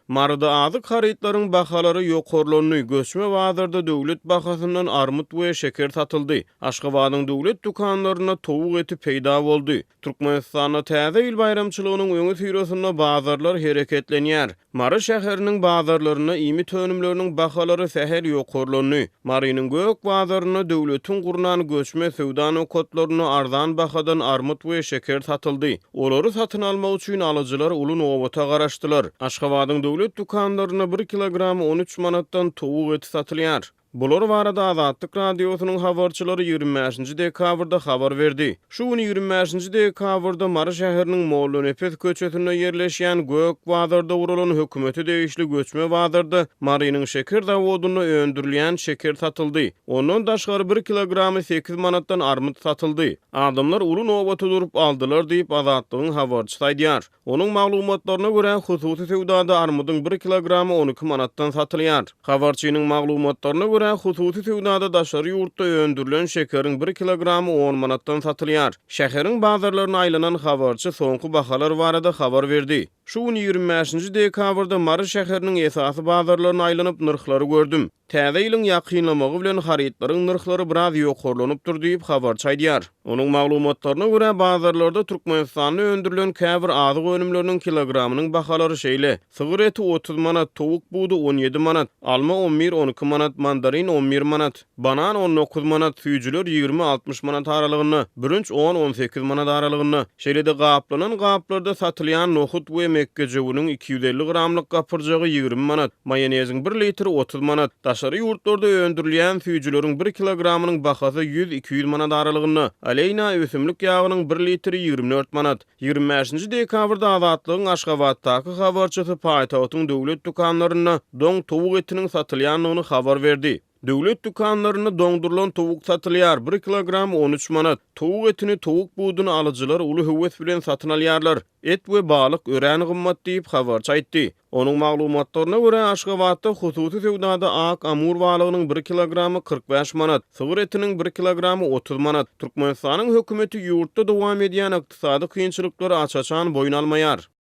Marada azyk harytlaryň bahalary ýokurlanyny göçme bazarda döwlet bahasyndan armut we şeker satyldy. Aşgabatyň döwlet dukanlaryna towuk eti peýda boldy. Türkmenistanda täze ýyl bayramçylygynyň öňe sürýäsinde bazarlar hereketlenýär. Mary şäheriniň bazarlaryna imi tönümleriniň bahalary säher ýokurlanyny, Marynyň gök bazaryna döwletiň gurnan göçme sowda nokotlaryny arzan bahadan armut we şeker satyldy. Olary satyn almak üçin alyjylar uly nowata garaşdylar. Aşgabatyň döwlet dukanlaryna 1 kilogram 13 manatdan towuk eti satylýar. Bular barada Azatlyk radiosynyň habarçylary 25-nji dekabrda habar berdi. Şu güni 25-nji dekabrda Mary şäheriniň Mollonepes köçesinde ýerleşýän Gök bazarda guralan hökümeti degişli göçme bazarda Marynyň şeker zawodyna öndürilýän şeker satyldy. Ondan daşgary 1 kilogramy 8 manatdan armut satyldy. Adamlar uly nowata durup aldylar diýip Azatlygyň habarçysy aýdýar. Onuň maglumatlaryna görä hususy sowdada armudyň 1 kilogramy 12 manatdan satylýar. Habarçynyň maglumatlaryna görä hususy sowdada daşary ýurtda öndürilen şekeriň 1 kilogramy 10 manatdan satylýar. Şäheriň bazarlaryna aýlanan habarçy soňky bahalar barada habar berdi. Şu 25-nji dekabrda Mary şäheriniň esasy bazarlaryna aýlanyp nyrklary gördüm. Täze ýylyň ýakynlamagy bilen harytlaryň nyrklary biraz ýokurlanypdyr diýip habarçy aýdýar. Onuň maglumatlaryna görä bazarlarda Türkmenistanda öndürilen käbir azyk önümleriniň kilogramynyň bahalary şeýle: sygyr eti 30 manat, towuk budy 17 manat, alma 11-12 manat, mandarin 11 manat, banan 19 manat, süýjüler 20-60 manat aralygyny, bürünç 10-18 manat aralygyny, şeýle-de gaplanan gaplarda satylýan nohut we mekke jewüniň 250 gramlyk gapyrjagy 20 manat, mayoneziň 1 litri 30 manat, daşary ýurtlarda öndürilen süýjüleriň 1 kilogramynyň bahasy 100-200 manat aralygyny, aleyna ösümlik ýagynyň 1 litri 24 manat. 25-nji dekabrda Azatlygyň Aşgabatdaky habarçysy paýtagtyň döwlet dukanlaryna doň towuk etiniň satylýanyny habar berdi. Döwlet dukanlaryna doňdurulan towuk satylýar. 1 kilogram 13 manat. Towuk etini, towuk budyny alyjylar uly höwes bilen satyn alýarlar. Et we balyk öräni gymmat diýip habarçy aýtdy. Onuň maglumatlaryna görä Aşgabatda hususy sowdada ak amur balygynyň 1 kilogramy 45 manat, sygyr etiniň 1 kilogramy 30 manat. Türkmenistanyň hökümeti ýurtda dowam edýän ykdysady kynçylyklary açaçan boyun almaýar.